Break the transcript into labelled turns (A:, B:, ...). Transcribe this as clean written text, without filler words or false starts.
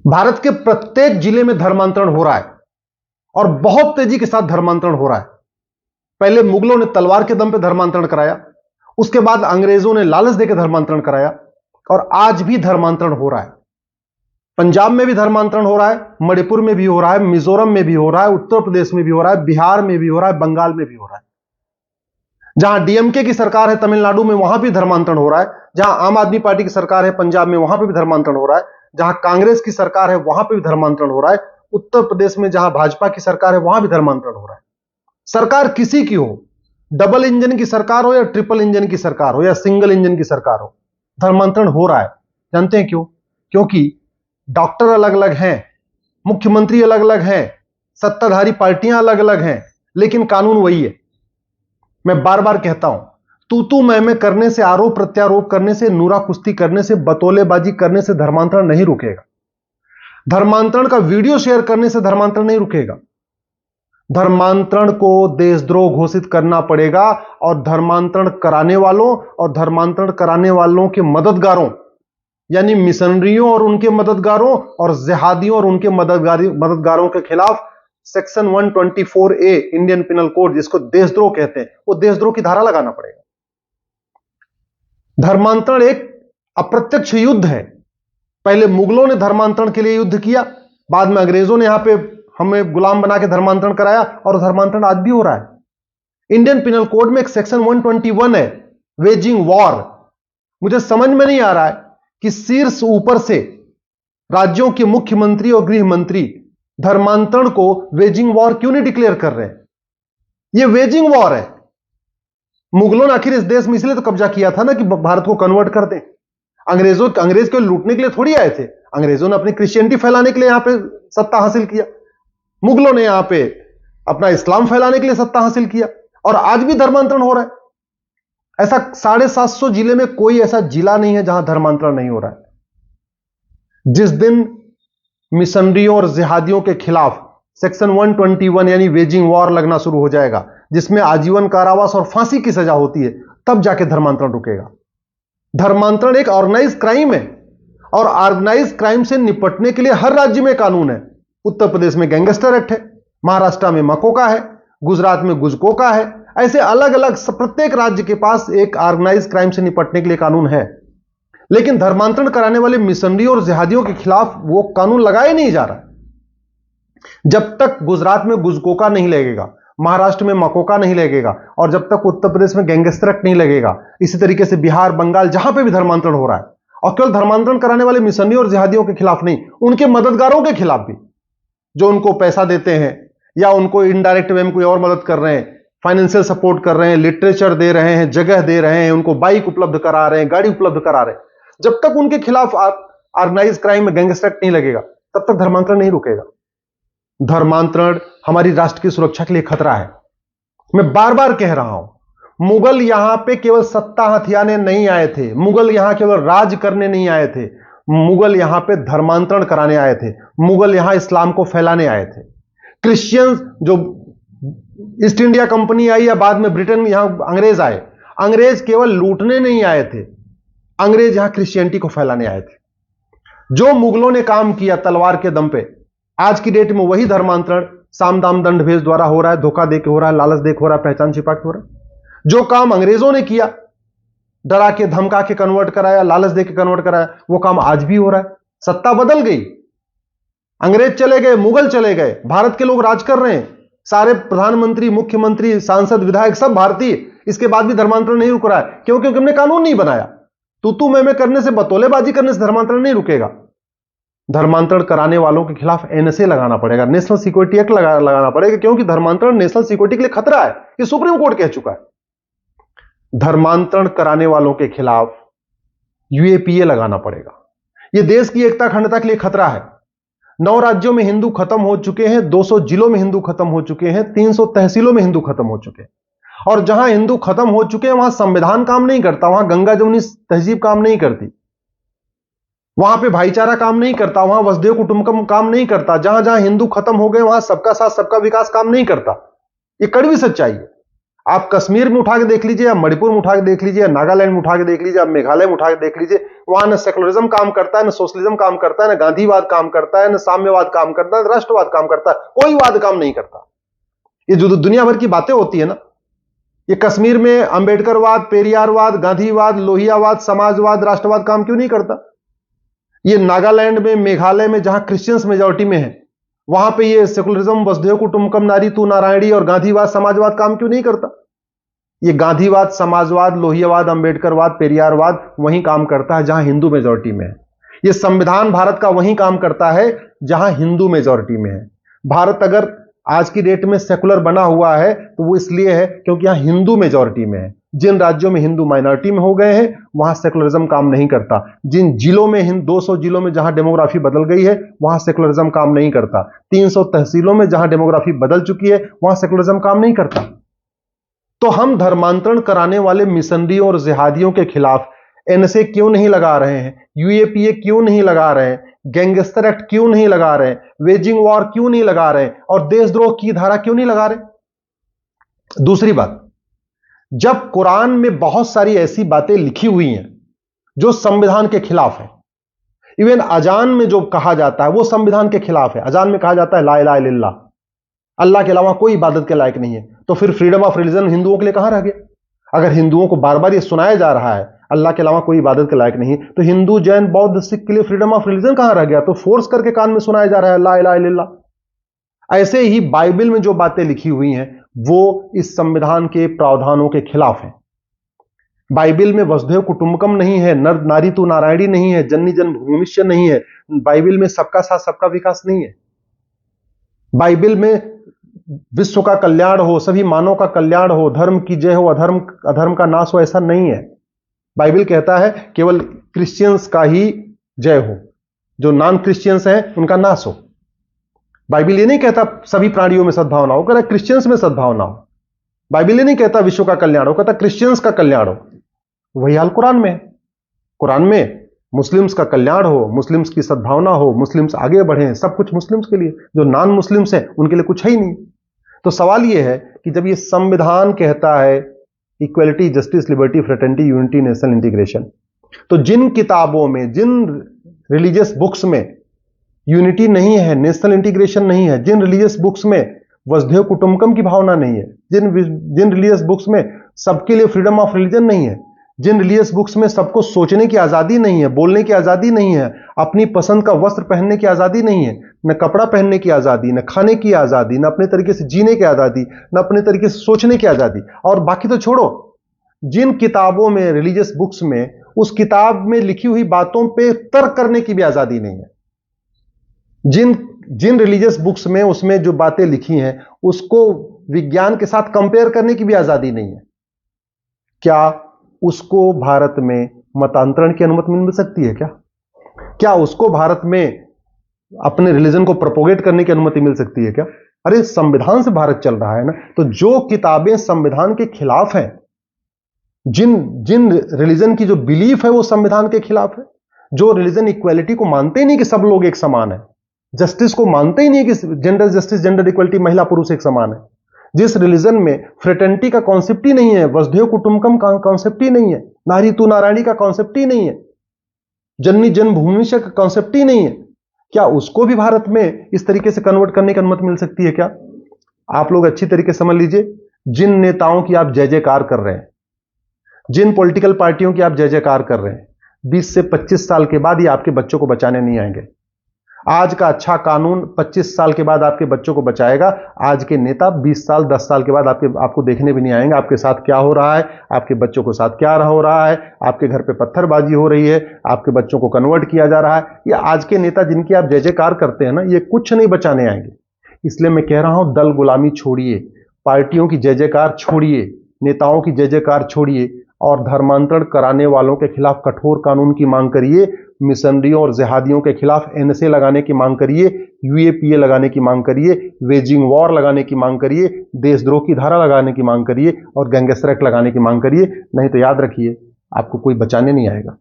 A: भारत के प्रत्येक जिले में धर्मांतरण हो रहा है और बहुत तेजी के साथ धर्मांतरण हो रहा है। पहले मुगलों ने तलवार के दम पे धर्मांतरण कराया, उसके बाद अंग्रेजों ने लालच देकर धर्मांतरण कराया और आज भी धर्मांतरण हो रहा है। पंजाब में भी धर्मांतरण हो रहा है, मणिपुर में भी हो रहा है, मिजोरम में भी हो रहा है, उत्तर प्रदेश में भी हो रहा है, बिहार में भी हो रहा है, बंगाल में भी हो रहा है। जहां डीएमके की सरकार है तमिलनाडु में, वहां भी धर्मांतरण हो रहा है। जहां आम आदमी पार्टी की सरकार है पंजाब में, वहां पर भी धर्मांतरण हो रहा है। जहां कांग्रेस की सरकार है वहां पर भी धर्मांतरण हो रहा है। उत्तर प्रदेश में जहां भाजपा की सरकार है वहां भी धर्मांतरण हो रहा है। सरकार किसी की हो, डबल इंजन की सरकार हो या ट्रिपल इंजन की सरकार हो या सिंगल इंजन की सरकार हो, धर्मांतरण हो रहा है। जानते हैं क्यों? क्योंकि डॉक्टर अलग अलग हैं, मुख्यमंत्री अलग अलग हैं, सत्ताधारी पार्टियां अलग अलग हैं, लेकिन कानून वही है। मैं बार बार कहता हूं, तू तू मैं करने से, आरोप प्रत्यारोप करने से, नूरा कुश्ती करने से, बतौलेबाजी करने से धर्मांतरण नहीं रुकेगा। धर्मांतरण का वीडियो शेयर करने से धर्मांतरण नहीं रुकेगा। धर्मांतरण को देशद्रोह घोषित करना पड़ेगा और धर्मांतरण कराने वालों और धर्मांतरण कराने वालों के मददगारों यानी मिशनरियों और उनके मददगारों और जिहादियों और उनके मददगारों के खिलाफ section 124A Indian penal code, जिसको देशद्रोह कहते हैं, वो देशद्रोह की धारा लगाना पड़ेगा। धर्मांतरण एक अप्रत्यक्ष युद्ध है। पहले मुगलों ने धर्मांतरण के लिए युद्ध किया, बाद में अंग्रेजों ने यहां पे हमें गुलाम बना के धर्मांतरण कराया और धर्मांतरण आज भी हो रहा है। इंडियन पिनल कोड में एक सेक्शन 121 है, वेजिंग वॉर। मुझे समझ में नहीं आ रहा है कि शीर्ष ऊपर से राज्यों के मुख्यमंत्री और गृह मंत्री धर्मांतरण को वेजिंग वॉर क्यों नहीं डिक्लेयर कर रहे हैं? यह वेजिंग वॉर है। मुगलों ने आखिर इस देश में इसलिए तो कब्जा किया था ना कि भारत को कन्वर्ट कर दें। अंग्रेज को लूटने के लिए थोड़ी आए थे। अंग्रेजों ने अपनी क्रिश्चियनिटी फैलाने के लिए यहां पे सत्ता हासिल किया, मुगलों ने यहां पे अपना इस्लाम फैलाने के लिए सत्ता हासिल किया और आज भी धर्मांतरण हो रहा है। ऐसा 750 जिले में कोई ऐसा जिला नहीं है जहां धर्मांतरण नहीं हो रहा है। जिस दिन मिशनरियों और जिहादियों के खिलाफ सेक्शन 121 यानी वेजिंग वॉर लगना शुरू हो जाएगा, जिसमें आजीवन कारावास और फांसी की सजा होती है, तब जाके धर्मांतरण रुकेगा। धर्मांतरण एक ऑर्गेनाइज क्राइम है और ऑर्गेनाइज क्राइम से निपटने के लिए हर राज्य में कानून है। उत्तर प्रदेश में गैंगस्टर एक्ट है, महाराष्ट्र में मकोका है, गुजरात में गुजकोका है। ऐसे अलग अलग प्रत्येक राज्य के पास एक ऑर्गेनाइज क्राइम से निपटने के लिए कानून है, लेकिन धर्मांतरण कराने वाले मिशनरियों और जिहादियों के खिलाफ वो कानून लगाया नहीं जा रहा। जब तक गुजरात में गुजकोका नहीं लगेगा, महाराष्ट्र में मकोका नहीं लगेगा और जब तक उत्तर प्रदेश में गैंगस्टर एक्ट नहीं लगेगा, इसी तरीके से बिहार, बंगाल, जहां पे भी धर्मांतरण हो रहा है, और केवल धर्मांतरण कराने वाले मिशनरियों और जिहादियों के खिलाफ नहीं, उनके मददगारों के खिलाफ भी, जो उनको पैसा देते हैं या उनको इनडायरेक्ट वे में कोई और मदद कर रहे हैं, फाइनेंशियल सपोर्ट कर रहे हैं, लिटरेचर दे रहे हैं, जगह दे रहे हैं, उनको बाइक उपलब्ध करा रहे हैं, गाड़ी उपलब्ध करा रहे हैं, जब तक उनके खिलाफ ऑर्गेनाइज क्राइम में गैंगस्टर एक्ट नहीं लगेगा, तब तक धर्मांतरण नहीं रुकेगा। धर्मांतरण हमारी राष्ट्र की सुरक्षा के लिए खतरा है। मैं बार बार कह रहा हूं, मुगल यहां पे केवल सत्ता हथियाने नहीं आए थे, मुगल यहां केवल राज करने नहीं आए थे, मुगल यहां पे धर्मांतरण कराने आए थे, मुगल यहां इस्लाम को फैलाने आए थे। क्रिश्चियंस, जो ईस्ट इंडिया कंपनी आई या बाद में ब्रिटेन, यहां अंग्रेज आए, अंग्रेज केवल लूटने नहीं आए थे, अंग्रेज यहां क्रिश्चियनिटी को फैलाने आए थे। जो मुगलों ने काम किया तलवार के दम पे, आज की डेट में वही धर्मांतरण साम दाम दंड भेद द्वारा हो रहा है, धोखा देके हो रहा है, लालच देके हो रहा है, पहचान छिपा के हो रहा है। जो काम अंग्रेजों ने किया, डरा के धमका के कन्वर्ट कराया, लालच देके कन्वर्ट कराया, वो काम आज भी हो रहा है। सत्ता बदल गई, अंग्रेज चले गए, मुगल चले गए, भारत के लोग राज कर रहे हैं, सारे प्रधानमंत्री, मुख्यमंत्री, सांसद, विधायक सब भारतीय। इसके बाद भी धर्मांतरण नहीं रुक रहा है। क्यों? क्योंकि हमने कानून नहीं बनाया। तू मैं करने से, बतौलेबाजी करने से धर्मांतरण नहीं रुकेगा। धर्मांतरण कराने वालों के खिलाफ एनएसए लगाना पड़ेगा, नेशनल सिक्योरिटी एक्ट लगाना पड़ेगा, क्योंकि धर्मांतरण नेशनल सिक्योरिटी के लिए खतरा है, ये सुप्रीम कोर्ट कह चुका है। धर्मांतरण कराने वालों के खिलाफ यूएपीए लगाना पड़ेगा। यह देश की एकता, अखंडता के लिए खतरा है। 9 राज्यों में हिंदू खत्म हो चुके हैं, 200 जिलों में हिंदू खत्म हो चुके हैं, 300 तहसीलों में हिंदू खत्म हो चुके हैं। और जहां हिंदू खत्म हो चुके हैं वहां संविधान काम नहीं करता, वहां गंगा जमुनी तहजीब काम नहीं करती, वहां पे भाईचारा काम नहीं करता, वहां वसुधैव कुटुंबकम काम नहीं करता। जहां जहां हिंदू खत्म हो गए वहां सबका साथ सबका विकास काम नहीं करता। ये कड़वी सच्चाई है। आप कश्मीर में उठा के देख लीजिए, या मणिपुर में उठा के देख लीजिए, या नागालैंड में उठा के देख लीजिए, आप मेघालय में उठा के देख लीजिए, वहां न सेकुलरिज्म काम करता है, न सोशलिज्म काम करता है, न गांधीवाद काम करता है, न साम्यवाद काम करता है, न राष्ट्रवाद काम करता है, कोई वाद काम नहीं करता। ये जो दुनिया भर की बातें होती है ना, ये कश्मीर में अंबेडकरवाद, पेरियारवाद, गांधीवाद, लोहियावाद, समाजवाद, राष्ट्रवाद काम क्यों नहीं करता? ये नागालैंड में, मेघालय में, जहां क्रिश्चियंस मेजॉरिटी में है, वहां पे ये सेकुलरिज्म, वसुधैव कुटुंबकम, नारी तू नारायणी और गांधीवाद, समाजवाद काम क्यों नहीं करता? ये गांधीवाद, समाजवाद, लोहियावाद, अंबेडकरवाद, पेरियारवाद वहीं काम करता है जहां हिंदू मेजॉरिटी में है। ये संविधान भारत का वहीं काम करता है जहां हिंदू मेजॉरिटी में है। भारत अगर आज की डेट में सेकुलर बना हुआ है तो वो इसलिए है क्योंकि यहां हिंदू मेजॉरिटी में है। जिन राज्यों में हिंदू माइनॉरिटी में हो गए हैं वहां सेकुलरिज्म काम नहीं करता। जिन जिलों में 200 जिलों में जहां डेमोग्राफी बदल गई है वहां सेकुलरिज्म काम नहीं करता। 300 तहसीलों में जहां डेमोग्राफी बदल चुकी है वहां सेकुलरिज्म काम नहीं करता। तो हम धर्मांतरण कराने वाले मिशनरियों और जिहादियों के खिलाफ एनएसए क्यों नहीं लगा रहे हैं? यूएपीए क्यों नहीं लगा रहे हैं? गैंगस्टर एक्ट क्यों नहीं लगा रहे हैं? वेजिंग वॉर क्यों नहीं लगा रहे हैं? और देशद्रोह की धारा क्यों नहीं लगा रहे? दूसरी बात, जब कुरान में बहुत सारी ऐसी बातें लिखी हुई हैं जो संविधान के खिलाफ है, इवन अजान में जो कहा जाता है वो संविधान के खिलाफ है। अजान में कहा जाता है ला इलाहा इल्लल्लाह, अल्लाह के अलावा कोई इबादत के लायक नहीं है। तो फिर फ्रीडम ऑफ रिलीजन हिंदुओं के लिए कहां रह गया? अगर हिंदुओं को बार बार ये सुनाया जा रहा है अल्लाह के अलावा कोई इबादत के लायक नहीं, तो हिंदू, जैन, बौद्ध, सिख के लिए फ्रीडम ऑफ रिलीजन कहां रह गया? तो फोर्स करके कान में सुनाया जा रहा है ला इलाहा इल्लल्लाह। ऐसे ही बाइबल में जो बातें लिखी हुई हैं वो इस संविधान के प्रावधानों के खिलाफ है। बाइबल में वसुधैव कुटुंबकम नहीं है, नर नारी तू नारायणी नहीं है, जननी जन भूमिष्य नहीं है, बाइबल में सबका साथ सबका विकास नहीं है। बाइबल में विश्व का कल्याण हो, सभी मानव का कल्याण हो, धर्म की जय हो, अधर्म का नाश हो, ऐसा नहीं है। बाइबल कहता है केवल क्रिश्चियंस का ही जय हो, जो नॉन क्रिश्चियंस हैं उनका नाश हो। बाइबल ये नहीं कहता सभी प्राणियों में सद्भावना हो, कहता क्रिश्चियंस में सद्भावना हो। बाइबल ये नहीं कहता विश्व का कल्याण हो, कहता क्रिश्चियंस का कल्याण हो। वही हाल कुरान में है। कुरान में मुस्लिम्स का कल्याण हो, मुस्लिम्स की सद्भावना हो, मुस्लिम्स आगे बढ़े, सब कुछ मुस्लिम्स के लिए। जो नॉन मुस्लिम्स हैं उनके लिए कुछ है ही नहीं। तो सवाल यह है कि जब ये संविधान कहता है equality, justice, liberty, fraternity, unity, national integration, तो जिन किताबों में, जिन रिलीजियस बुक्स में यूनिटी नहीं है, नेशनल इंटीग्रेशन नहीं है, जिन रिलीजियस बुक्स में वसुधैव कुटुंबकम की भावना नहीं है, जिन रिलीजियस बुक्स में सबके लिए फ्रीडम ऑफ रिलीजन नहीं है, जिन रिलीजियस बुक्स में सबको सोचने की आजादी नहीं है, बोलने की आजादी नहीं है, अपनी पसंद का वस्त्र पहनने की आजादी नहीं है, न कपड़ा पहनने की आजादी, न खाने की आजादी, न अपने तरीके से जीने की आजादी, न अपने तरीके से सोचने की आजादी, और बाकी तो छोड़ो, जिन किताबों में, रिलीजियस बुक्स में, उस किताब में लिखी हुई बातों पे तर्क करने की भी आजादी नहीं है। जिन रिलीजियस बुक्स में उसमें जो बातें लिखी हैं उसको विज्ञान के साथ कंपेयर करने की भी आजादी नहीं है। क्या उसको भारत में मतांतरण की अनुमति मिल सकती है? क्या उसको भारत में अपने रिलीजन को प्रोपोगेट करने की अनुमति मिल सकती है क्या? अरे संविधान से भारत चल रहा है ना। तो जो किताबें संविधान के खिलाफ हैं, जिन रिलीजन की जो बिलीफ है वो संविधान के खिलाफ है, जो रिलीजन इक्वालिटी को मानते ही नहीं कि सब लोग एक समान है, जस्टिस को मानते ही नहीं कि जेंडर जस्टिस, जेंडर इक्वालिटी, महिला पुरुष एक समान है, जिस रिलीजन में फ्रेटर्निटी का कॉन्सेप्ट ही नहीं है, वसुधैव कुटुंबकम का कॉन्सेप्ट ही नहीं है, नारी तू नारायणी का कॉन्सेप्ट ही नहीं है, जननी जन्मभूमिष्य का कॉन्सेप्ट ही नहीं है, क्या उसको भी भारत में इस तरीके से कन्वर्ट करने की अनुमति मिल सकती है क्या? आप लोग अच्छी तरीके से समझ लीजिए, जिन नेताओं की आप जय जयकार कर रहे हैं, जिन पॉलिटिकल पार्टियों की आप जय जयकार कर रहे हैं, 20 से 25 साल के बाद ये आपके बच्चों को बचाने नहीं आएंगे। आज का अच्छा कानून 25 साल के बाद आपके बच्चों को बचाएगा। आज के नेता 20 साल 10 साल के बाद आपको देखने भी नहीं आएंगे। आपके साथ क्या हो रहा है, आपके बच्चों के साथ क्या हो रहा है, आपके घर पे पत्थरबाजी हो रही है, आपके बच्चों को कन्वर्ट किया जा रहा है, ये आज के नेता जिनकी आप जय जयकार करते हैं ना, ये कुछ नहीं बचाने आएंगे। इसलिए मैं कह रहा हूं, दल गुलामी छोड़िए, पार्टियों की जय जयकार छोड़िए, नेताओं की जय जयकार छोड़िए और धर्मांतरण कराने वालों के खिलाफ कठोर कानून की मांग करिए, मिशनरियों और जिहादियों के खिलाफ एनएसए लगाने की मांग करिए, यूएपीए लगाने की मांग करिए, वेजिंग वॉर लगाने की मांग करिए, देशद्रोह की धारा लगाने की मांग करिए और गैंगस्टर एक्ट लगाने की मांग करिए। नहीं तो याद रखिए, आपको कोई बचाने नहीं आएगा।